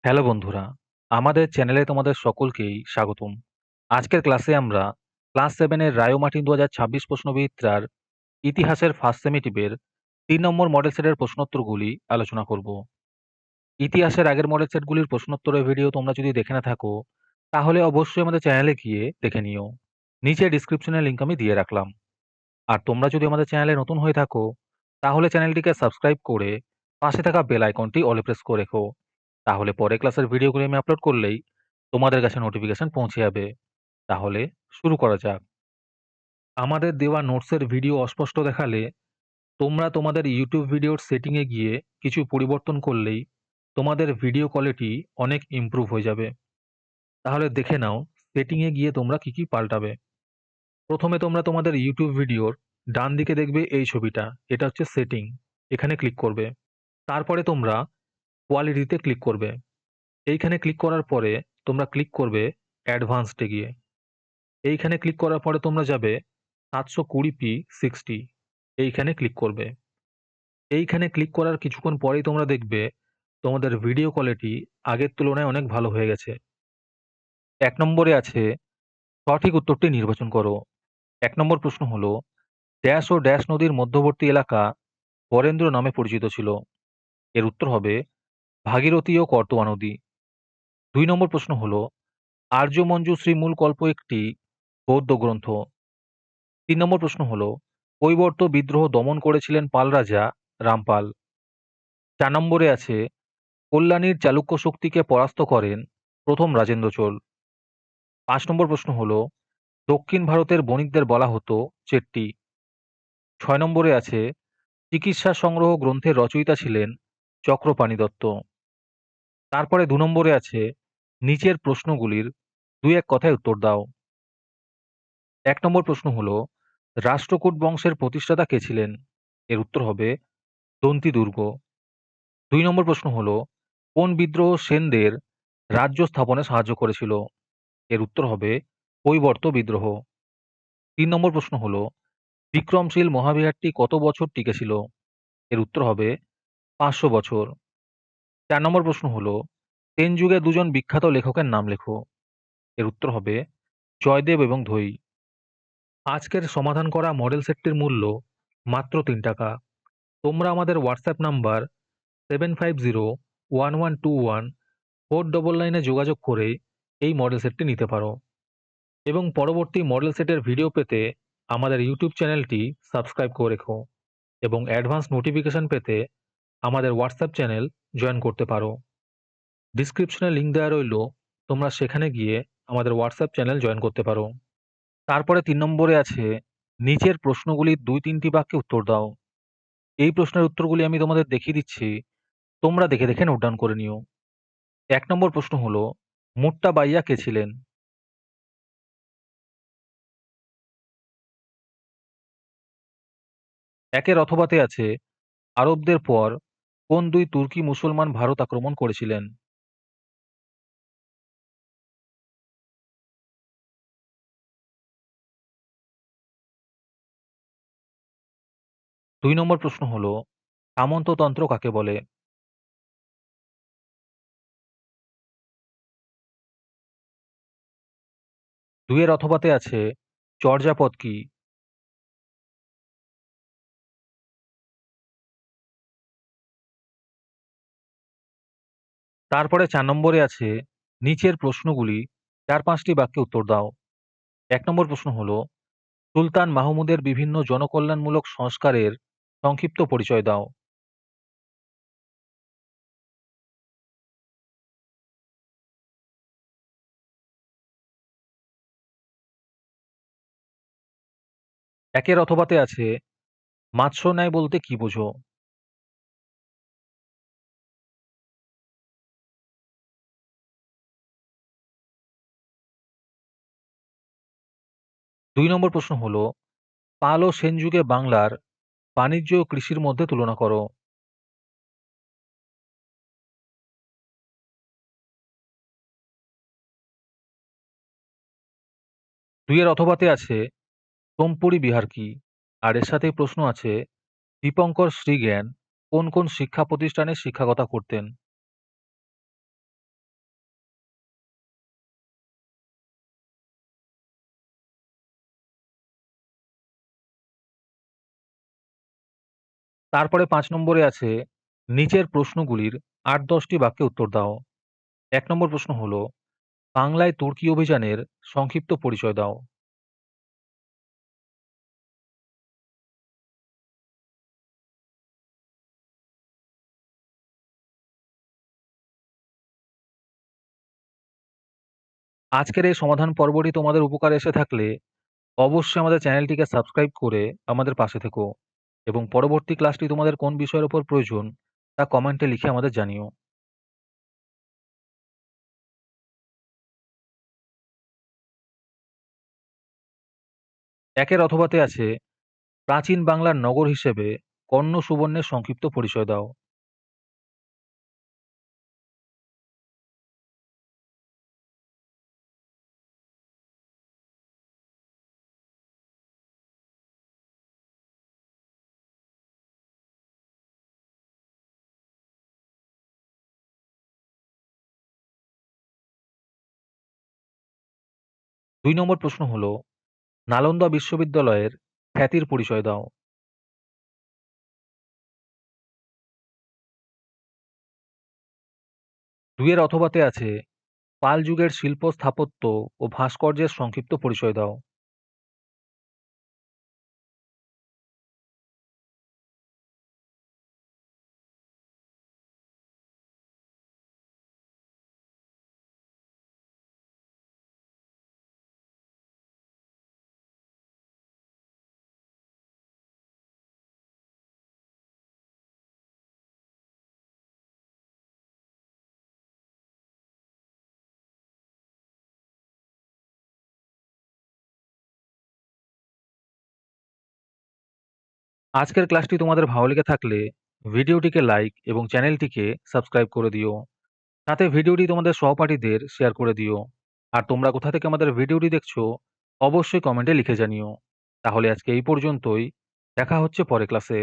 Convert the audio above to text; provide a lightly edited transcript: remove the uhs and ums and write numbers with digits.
Hello বন্ধুরা, আমাদের চ্যানেলে তোমাদের সকলকেই স্বাগতম। আজকের ক্লাসে আমরা ক্লাস 7 এর রায়োমার্টিন ২০২৬ প্রশ্নবিচিত্রার ইতিহাসের ফার্স্ট সেমিটিভের ৩ নম্বর মডেল সেটের প্রশ্নোত্তরগুলি আলোচনা করব। ইতিহাসের আগের মডেল সেটগুলির প্রশ্নোত্তরের ভিডিও তোমরা যদি দেখে না থাকো, তাহলে অবশ্যই আমাদের চ্যানেলে গিয়ে দেখে নিও। নিচে ডেসক্রিপশনে লিংক আমি দিয়ে রাখলাম। আর তোমরা যদি আমাদের চ্যানেলে নতুন হয়ে থাকো, তাহলে চ্যানেলটিকে সাবস্ক্রাইব করে পাশে থাকা বেল আইকনটি অলে প্রেস করে রেখো। তাহলে পরের ক্লাসের ভিডিওগুলি আমি আপলোড করলেই তোমাদের কাছে নোটিফিকেশন পৌঁছে যাবে। তাহলে শুরু করা যাক। আমাদের দেওয়া নোটসের ভিডিও অস্পষ্ট দেখালে তোমরা তোমাদের ইউটিউব ভিডিওর সেটিংয়ে গিয়ে কিছু পরিবর্তন করলেই তোমাদের ভিডিও কোয়ালিটি অনেক ইমপ্রুভ হয়ে যাবে। তাহলে দেখে নাও সেটিংয়ে গিয়ে তোমরা কি কি পাল্টাবে। প্রথমে তোমরা তোমাদের ইউটিউব ভিডিওর ডান দিকে দেখবে এই ছবিটা, এটা হচ্ছে সেটিং। এখানে ক্লিক করবে। তারপরে তোমরা কোয়ালিটিতে ক্লিক করবে। এইখানে ক্লিক করার পরে তোমরা ক্লিক করবে অ্যাডভান্সডে গিয়ে। এইখানে ক্লিক করার পরে তোমরা যাবে 720p 60, এইখানে ক্লিক করবে। এইখানে ক্লিক করার কিছুক্ষণ পরেই তোমরা দেখবে তোমাদের ভিডিও কোয়ালিটি আগের তুলনায় অনেক ভালো হয়ে গেছে। ১ নম্বরে আছে সঠিক উত্তরটি নির্বাচন করো। ১ নম্বর প্রশ্ন হলো, ড্যাশ ও ড্যাশ নদীর মধ্যবর্তী এলাকা বরেন্দ্র নামে পরিচিত ছিল। এর উত্তর হবে ভাগীরথী ও করতোয়া নদী। ২ নম্বর প্রশ্ন হলো, আর্যমঞ্জুশ্রী মূল কল্প একটি বৌদ্ধ গ্রন্থ। ৩ নম্বর প্রশ্ন হলো, কৈবর্ত বিদ্রোহ দমন করেছিলেন পাল রাজা রামপাল। ৪ নম্বরে আছে, কল্যাণীর চালুক্য শক্তিকে পরাস্ত করেন প্রথম রাজেন্দ্র চোল। ৫ নম্বর প্রশ্ন হলো, দক্ষিণ ভারতের বণিকদের বলা হতো চেট্টি। ৬ নম্বরে আছে, চিকিৎসা সংগ্রহ গ্রন্থের রচয়িতা ছিলেন চক্রপাণি দত্ত। তারপরে ২ নম্বরে আছে, নিচের প্রশ্নগুলির ২-১ কথায় উত্তর দাও। ১ নম্বর প্রশ্ন হলো, রাষ্ট্রকূট বংশের প্রতিষ্ঠাতা কে ছিলেন? এর উত্তর হবে দন্তি দুর্গ। ২ নম্বর প্রশ্ন হলো, কোন বিদ্রোহ সেনদের রাজ্য স্থাপনে সাহায্য করেছিল? এর উত্তর হবে কৈবর্ত বিদ্রোহ। ৩ নম্বর প্রশ্ন হলো, বিক্রমশীল মহাবিহারটি কত বছর টিকেছিল? এর উত্তর হবে ৫০০ বছর। ৪ নম্বর প্রশ্ন হলো, সেন যুগে দুজন বিখ্যাত লেখকের নাম লেখো। এর উত্তর হবে জয়দেব এবং ধৈ। আজকের সমাধান করা মডেল সেটটির মূল্য মাত্র ৩ টাকা। তোমরা আমাদের হোয়াটসঅ্যাপ নাম্বার 7501121499 যোগাযোগ করে এই মডেল সেটটি নিতে পারো এবং পরবর্তী মডেল সেটের ভিডিও পেতে আমাদের ইউটিউব চ্যানেলটি সাবস্ক্রাইব করে রেখো এবং অ্যাডভান্স নোটিফিকেশন পেতে আমাদের হোয়াটসঅ্যাপ চ্যানেল জয়েন করতে পারো। ডিসক্রিপশনে লিঙ্ক দেওয়া রইল, তোমরা সেখানে গিয়ে আমাদের হোয়াটসঅ্যাপ চ্যানেল জয়েন করতে পারো। তারপরে ৩ নম্বরে আছে, নিচের প্রশ্নগুলির ২-৩টি বাক্যে উত্তর দাও। এই প্রশ্নের উত্তরগুলি আমি তোমাদের দেখিয়ে দিচ্ছি, তোমরা দেখে দেখে নোট ডাউন করে নিও। ১ নম্বর প্রশ্ন হলো, মুট্টাবাইয়া কে ছিলেন? একের অথবাতে আছে, আরবদের পর কোন দুই তুর্কি মুসলমান ভারত আক্রমণ করেছিলেন? ২ নম্বর প্রশ্ন হলো, সামন্ততন্ত্র কাকে বলে? ২ এর অথবাতে আছে, চর্যাপদ কি? তারপরে ৪ নম্বরে আছে, নিচের প্রশ্নগুলি ৪-৫টি বাক্যে উত্তর দাও। ১ নম্বর প্রশ্ন হলো, সুলতান মাহমুদের বিভিন্ন জনকল্যাণমূলক সংস্কারের সংক্ষিপ্ত পরিচয় দাও। একের অথবাতে আছে, মাৎস্য ন্যায় বলতে কি বোঝো? ২ নম্বর প্রশ্ন হলো, পাল ও সেন যুগে বাংলার বাণিজ্য ও কৃষির মধ্যে তুলনা করো। ২ এর অথবাতে আছে, সোমপুরী বিহার কি? আর এর সাথেই প্রশ্ন আছে, দীপঙ্কর শ্রীজ্ঞান কোন কোন শিক্ষা প্রতিষ্ঠানে শিক্ষকতা করতেন? তারপরে ৫ নম্বরে আছে নিচের প্রশ্নগুলির ৮-১০টি বাক্যে উত্তর দাও। ১ নম্বর প্রশ্ন হলো, বাংলায় তুর্কি অভিযানের সংক্ষিপ্ত পরিচয় দাও। আজকের এই সমাধান পর্বটি তোমাদের উপকারে এসে থাকলে অবশ্যই আমাদের চ্যানেলটিকে সাবস্ক্রাইব করে আমাদের পাশে থেকো এবং পরবর্তী ক্লাসটি তোমাদের কোন বিষয়ের উপর প্রয়োজন তা কমেন্টে লিখে আমাদের জানিও। একের অথবাতে আছে প্রাচীন বাংলার নগর হিসেবে কর্ণ সুবর্ণের সংক্ষিপ্ত পরিচয় দাও। ২ নম্বর প্রশ্ন হলো, নালন্দা বিশ্ববিদ্যালয়ের খ্যাতির পরিচয় দাও। ২ এর অথবাতে আছে পাল যুগের শিল্প স্থাপত্য ও ভাস্কর্যের সংক্ষিপ্ত পরিচয় দাও। আজকের ক্লাসটি তোমাদের ভালো লেগে থাকলে ভিডিওটিকে লাইক এবং চ্যানেলটিকে সাবস্ক্রাইব করে দিও। সাথে ভিডিওটি তোমাদের সহপাঠীদের শেয়ার করে দিও। আর তোমরা কোথা থেকে আমাদের ভিডিওটি দেখছো অবশ্যই কমেন্টে লিখে জানিও। তাহলে আজকে এই পর্যন্তই। দেখা হচ্ছে পরের ক্লাসে।